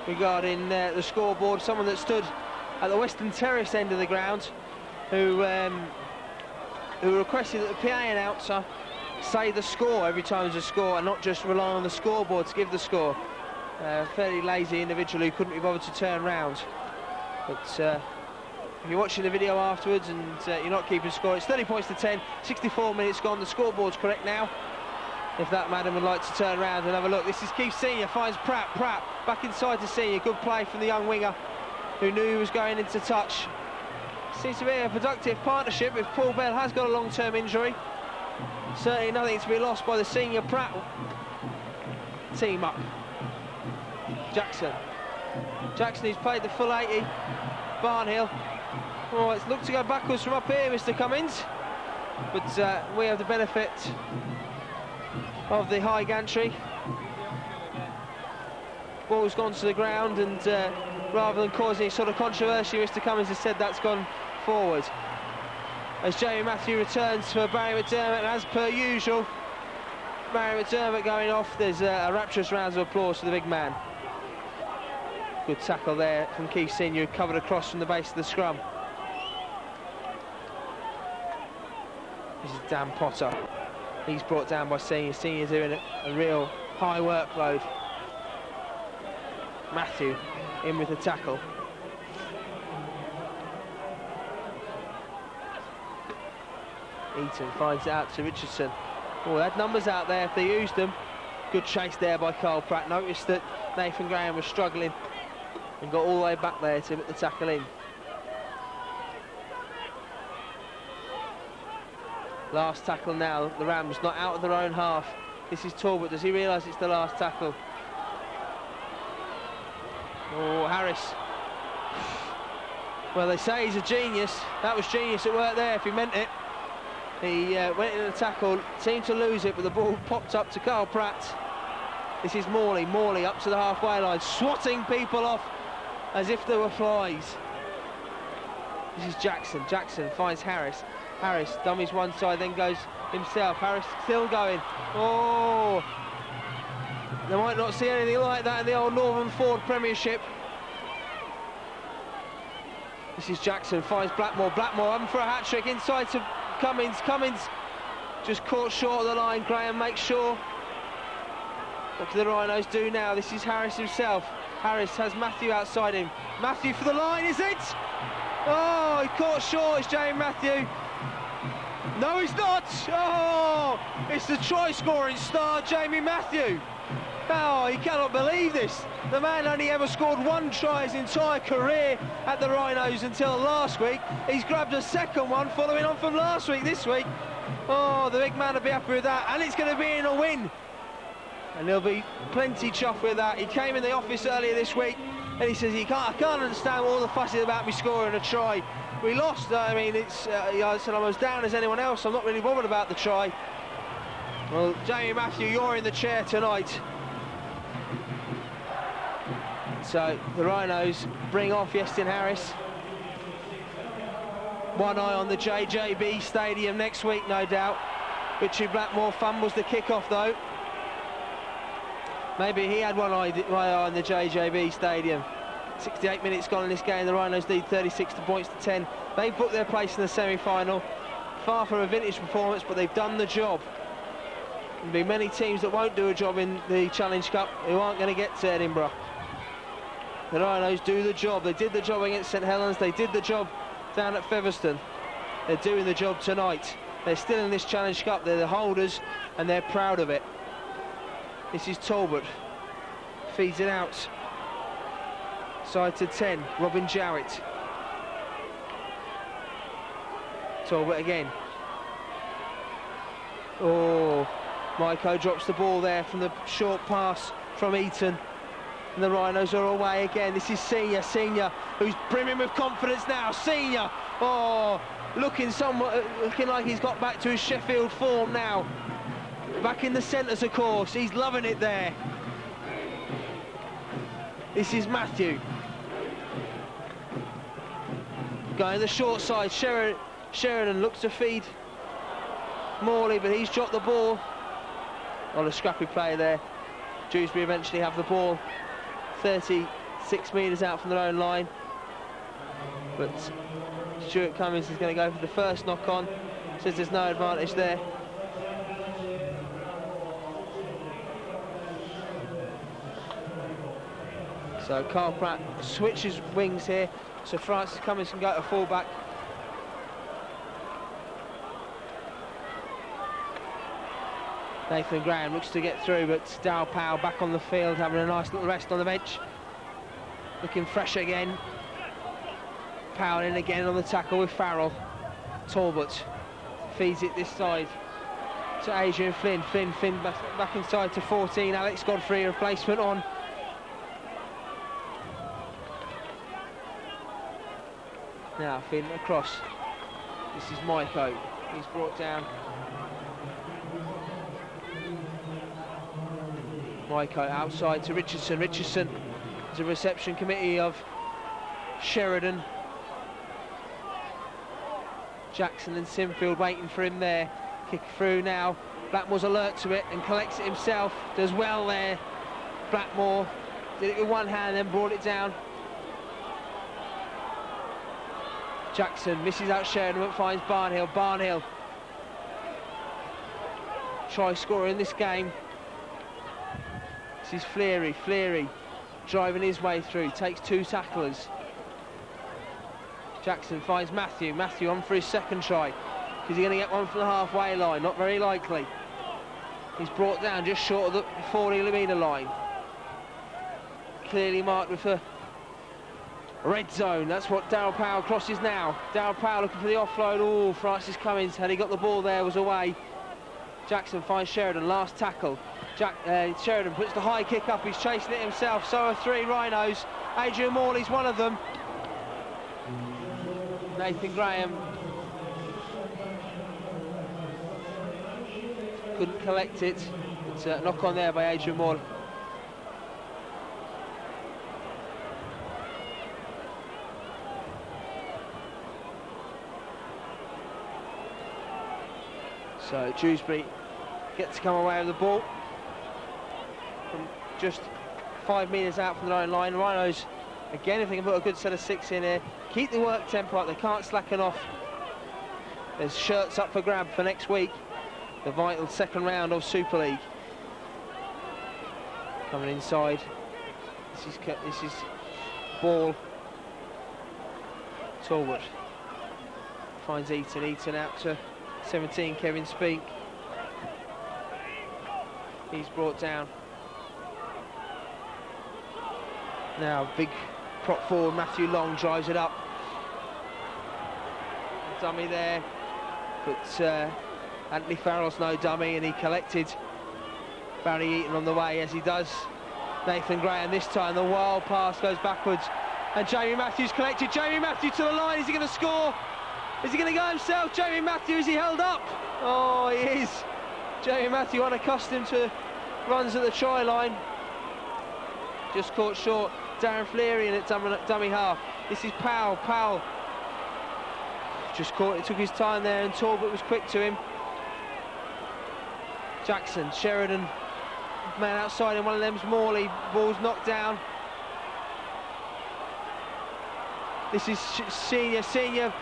regarding the scoreboard. Someone that stood at the Western Terrace end of the ground who requested that the PA announcer say the score every time there's a score and not just rely on the scoreboard to give the score. Fairly lazy individual who couldn't be bothered to turn round. But if you're watching the video afterwards and you're not keeping score, it's 30 points to 10, 64 minutes gone. The scoreboard's correct now. If that madam would like to turn around and have a look. This is Keith Senior, finds Pratt. Pratt back inside to Senior. Good play from the young winger who knew he was going into touch. Seems to be a productive partnership if Paul Bell has got a long-term injury. Certainly nothing to be lost by the Senior Pratt team up. Jackson. Jackson, who's played the full 80. Barnhill. Oh, it's looked to go backwards from up here, Mr. Cummins. But we have the benefit of the high gantry. Ball's gone to the ground, and rather than causing any sort of controversy, Mr. Cummins has said that's gone forward. As Jamie Matthew returns for Barry McDermott, and as per usual, Barry McDermott going off, there's a rapturous round of applause for the big man. Good tackle there from Keith Senior, who covered across from the base of the scrum. This is Dan Potter. He's brought down by Senior. Senior doing a real high workload. Matthew in with the tackle. Eaton finds it out to Richardson. Oh, they had numbers out there if they used them. Good chase there by Carl Pratt. Noticed that Nathan Graham was struggling and got all the way back there to put the tackle in. Last tackle now, the Rams not out of their own half. This is Talbot. Does he realise it's the last tackle? Oh, Harris. Well, they say he's a genius. That was genius at work there if he meant it. He went in the tackle, seemed to lose it, but the ball popped up to Carl Pratt. This is Morley. Morley up to the halfway line, swatting people off as if they were flies. This is Jackson. Jackson finds Harris. Harris dummies one side, then goes himself. Harris still going. Oh! They might not see anything like that in the old Northern Ford Premiership. This is Jackson, finds Blackmore. Blackmore having for a hat-trick inside to Cummins. Cummins just caught short of the line. Graham makes sure. What do the Rhinos do now? This is Harris himself. Harris has Matthew outside him. Matthew for the line, is it? Oh, he caught short, it's Jamie Matthew. No, he's not! Oh, it's the try-scoring star, Jamie Matthew. Oh, he cannot believe this. The man only ever scored one try his entire career at the Rhinos until last week. He's grabbed a second one following on from last week this week. Oh, the big man will be happy with that, and it's going to be in a win. And he'll be plenty chuffed with that. He came in the office earlier this week and he says, I can't understand all the fuss about me scoring a try. We lost, I mean, I said I'm as down as anyone else. I'm not really bothered about the try. Well, Jamie Matthew, you're in the chair tonight. So the Rhinos bring off Easton Harris. One eye on the JJB Stadium next week, no doubt. Richie Blackmore fumbles the kick-off, though. Maybe he had one eye on the JJB Stadium. 68 minutes gone in this game. The Rhinos lead 36 points to 10. They booked their place in the semi-final. Far from a vintage performance, but they've done the job. There'll be many teams that won't do a job in the Challenge Cup who aren't going to get to Edinburgh. The Rhinos do the job. They did the job against St Helens. They did the job down at Featherstone. They're doing the job tonight. They're still in this Challenge Cup. They're the holders, and they're proud of it. This is Talbot. Feeds it out. Side to 10. Robin Jarrett. Talbot again. Oh, Maiko drops the ball there from the short pass from Eton. And the Rhinos are away again. This is Senior, who's brimming with confidence now. Senior, oh, looking like he's got back to his Sheffield form now. Back in the centres, of course. He's loving it there. This is Matthew. Going the short side. Sheridan looks to feed Morley, but he's dropped the ball. On a scrappy play there. Dewsbury eventually have the ball 36 metres out from their own line. But Stuart Cummins is going to go for the first knock-on. Says there's no advantage there. So Carl Pratt switches wings here, so Francis Cummins can go to full-back. Nathan Graham looks to get through, but Darryl Powell back on the field, having a nice little rest on the bench. Looking fresh again. Powell in again on the tackle with Farrell. Talbot feeds it this side to Adrian Flynn. Flynn back inside to 14. Alex Godfrey, replacement on. Now Finn across. This is Maiko. He's brought down. Maiko outside to Richardson. Richardson is a reception committee of Sheridan. Jackson and Sinfield waiting for him there. Kick through now. Blackmore's alert to it and collects it himself. Does well there. Blackmore did it with one hand, then brought it down. Jackson misses out Sheridan, but finds Barnhill. Barnhill try scorer in this game. This is Fleary. Fleary driving his way through, takes two tacklers. Jackson finds Matthew. Matthew on for his second try. Is he going to get one from the halfway line? Not very likely. He's brought down just short of the 40-metre line. Clearly marked with a red zone. That's what Darryl Powell crosses now. Darryl Powell looking for the offload. Oh, Francis Cummins, had he got the ball there, was away. Jackson finds Sheridan, last tackle. Sheridan puts the high kick up, he's chasing it himself. So are three Rhinos. Adrian Morley's one of them. Nathan Graham couldn't collect it. It's a knock on there by Adrian Morley. So Dewsbury gets to come away with the ball from just 5 metres out from their own line. Rhinos, again, if they can put a good set of six in here, keep the work tempo up, they can't slacken off. There's shirts up for grab for next week, the vital second round of Super League. Coming inside, this is ball. Talbot finds Eton out to 17, Kevin Speak. He's brought down. Now big prop forward Matthew Long drives it up. Dummy there, but Anthony Farrell's no dummy, and he collected Barry Eaton on the way, as he does Nathan Graham this time. The wild pass goes backwards, and Jamie Matthews collected. Jamie Matthews to the line. Is he going to score? Is he going to go himself? Jamie Matthews, is he held up? Oh, he is. Jamie Matthews, unaccustomed to runs at the try line. Just caught short. Darren Fleary in at dummy half. This is Powell. Powell just caught it, took his time there, and Talbot was quick to him. Jackson, Sheridan, man outside, and one of them's Morley. Ball's knocked down. This is Senior.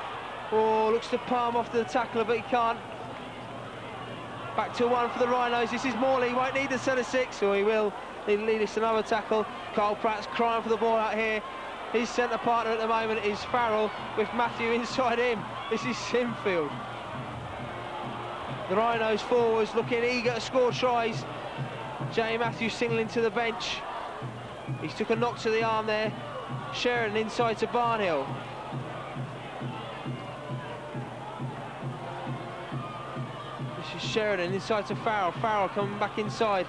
Oh, looks to palm off the tackler, but he can't. Back to one for the Rhinos. This is Morley, won't need the centre six, or he will. He'll lead us another tackle. Carl Pratt's crying for the ball out here. His centre partner at the moment is Farrell, with Matthew inside him. This is Sinfield. The Rhinos forwards looking eager to score tries. Jay Matthews singling to the bench. He's took a knock to the arm there. Sheridan inside to Barnhill. This is Sheridan inside to Farrell. Farrell coming back inside.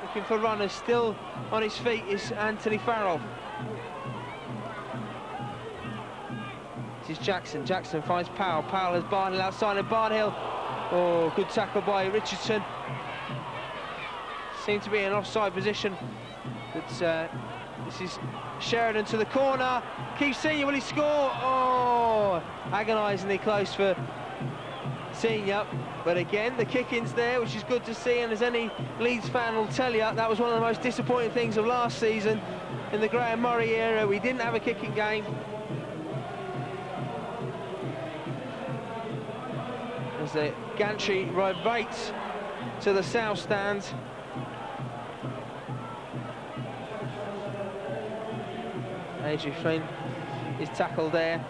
Looking for runners. Still on his feet is Anthony Farrell. This is Jackson. Jackson finds Powell. Powell has Barnhill outside of Barnhill. Oh, good tackle by Richardson. Seemed to be in an offside position. But this is Sheridan to the corner. Keith Senior, will he score? Oh, agonisingly close for Senior. But again, the kick-in's there, which is good to see. And as any Leeds fan will tell you, that was one of the most disappointing things of last season in the Graham Murray era. We didn't have a kicking game. As the gantry rotates to the south stand. Adrian Flynn is tackled there.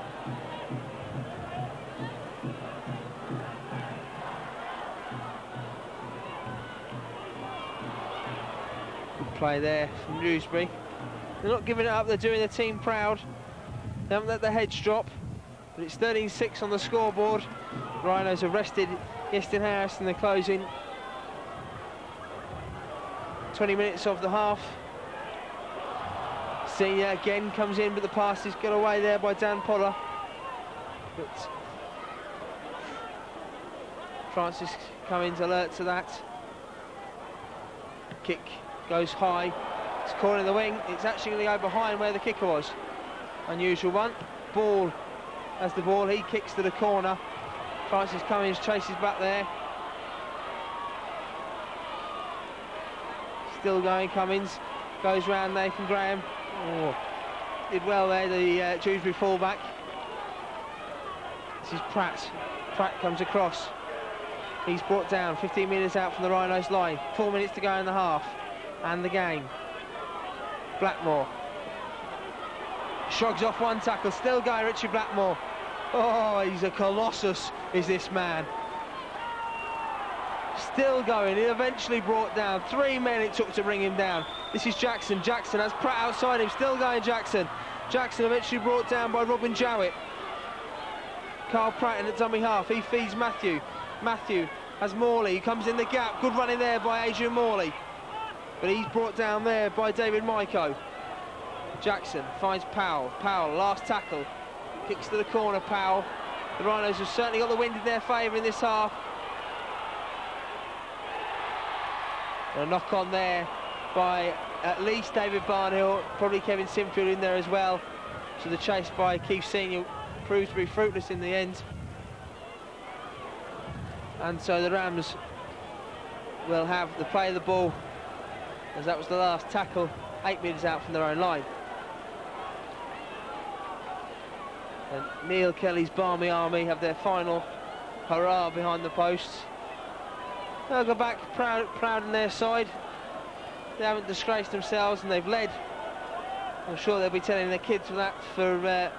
Good play there from Dewsbury. They're not giving it up, they're doing the team proud. They haven't let their heads drop, but it's 13-6 on the scoreboard. Rhinos have rested Easton Harris in the closing 20 minutes of the half. Senior again comes in, but the pass is got away there by Dan Potter. But Francis Cummins alert to that. Kick goes high. It's caught in the wing. It's actually going to go behind where the kicker was. Unusual one. Ball has the ball. He kicks to the corner. Francis Cummins chases back there. Still going, Cummins. Goes round Nathan Graham. Oh, did well there, the Dewsbury fullback. This is Pratt. Pratt comes across. He's brought down 15 metres out from the Rhinos line. 4 minutes to go in the half. And the game. Blackmore. Shrugs off one tackle. Still going, Richie Blackmore. Oh, he's a colossus, is this man. Still going, he eventually brought down. 3 men it took to bring him down. This is Jackson. Jackson has Pratt outside him. Still going, Jackson. Jackson eventually brought down by Robin Jowett. Carl Pratt in at dummy half. He feeds Matthew. Matthew has Morley. He comes in the gap. Good running there by Adrian Morley. But he's brought down there by David Maiko. Jackson finds Powell. Powell, last tackle. Kicks to the corner, Powell. The Rhinos have certainly got the wind in their favour in this half. A knock on there by at least David Barnhill, probably Kevin Sinfield in there as well. So the chase by Keith Senior proves to be fruitless in the end. And so the Rams will have the play of the ball, as that was the last tackle, 8 metres out from their own line. And Neil Kelly's Barmy Army have their final hurrah behind the posts. They'll go back proud on their side. They haven't disgraced themselves and they've led. I'm sure they'll be telling their kids that for at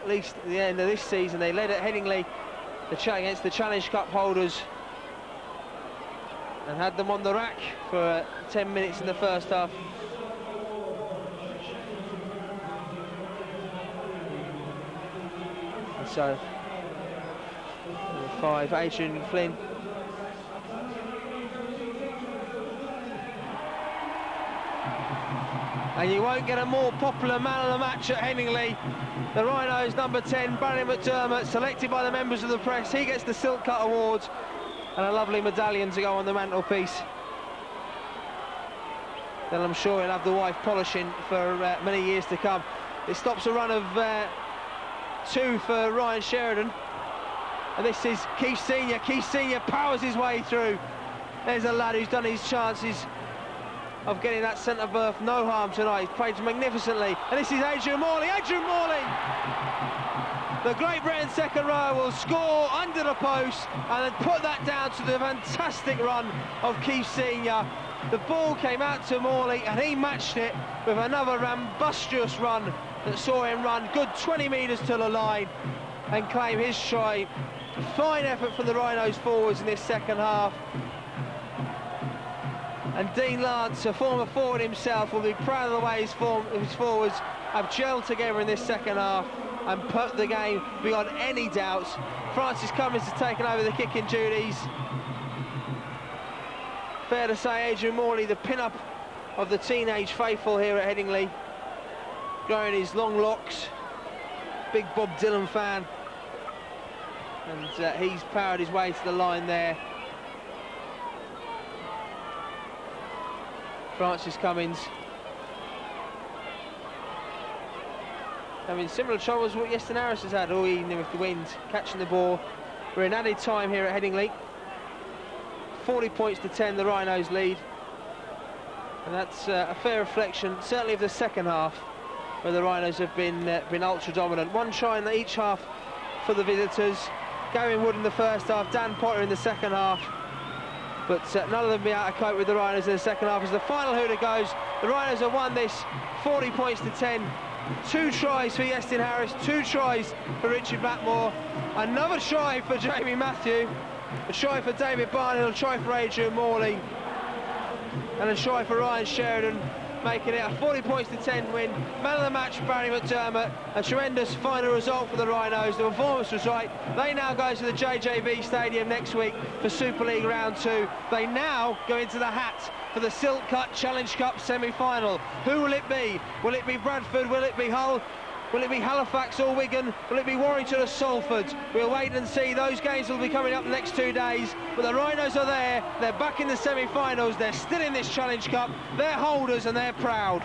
least the end of this season. They led at Headingley against the Challenge Cup holders and had them on the rack for 10 minutes in the first half. And so, number 5, Adrian Flynn. And you won't get a more popular man of the match at Headingley. The Rhinos, number 10, Barry McDermott, selected by the members of the press. He gets the Silk Cut Awards and a lovely medallion to go on the mantelpiece. Then I'm sure he'll have the wife polishing for many years to come. It stops a run of 2 for Ryan Sheridan. And this is Keith Senior. Keith Senior powers his way through. There's a lad who's done his chances of getting that centre berth no harm tonight. He's played magnificently. And this is Adrian Morley. Adrian Morley! The Great Britain second row will score under the post and then put that down to the fantastic run of Keith Senior. The ball came out to Morley and he matched it with another rambustious run that saw him run good 20 metres to the line and claim his try. Fine effort from the Rhinos forwards in this second half. And Dean Lance, a former forward himself, will be proud of the way his forwards have gelled together in this second half and put the game beyond any doubts. Francis Cummins has taken over the kicking duties. Fair to say, Adrian Morley, the pin-up of the teenage faithful here at Headingley, growing his long locks, big Bob Dylan fan, and he's powered his way to the line there. Francis Cummins having similar troubles what Yeston Harris has had all evening with the wind, catching the ball. We're in added time here at Headingley. 40 points to 10, the Rhinos lead. And that's a fair reflection, certainly of the second half, where the Rhinos have been ultra dominant. One try in each half for the visitors. Gavin Wood in the first half, Dan Potter in the second half. But none of them be able to cope with the Rhinos in the second half. As the final hooter goes, the Rhinos have won this 40 points to 10. 2 tries for Yestin Harris, 2 tries for Richard Blackmore, another try for Jamie Matthew, a try for David Barnhill, a try for Adrian Morley, and a try for Ryan Sheridan, making it a 40 points to 10 win. Man of the match, Barry McDermott. A tremendous final result for the Rhinos. The performance was right. They now go to the JJB Stadium next week for Super League Round 2. They now go into the hat for the Silk Cut Challenge Cup semi-final. Who will it be? Will it be Bradford? Will it be Hull? Will it be Halifax or Wigan? Will it be Warrington or Salford? We'll wait and see. Those games will be coming up the next 2 days. But the Rhinos are there. They're back in the semi-finals. They're still in this Challenge Cup. They're holders and they're proud.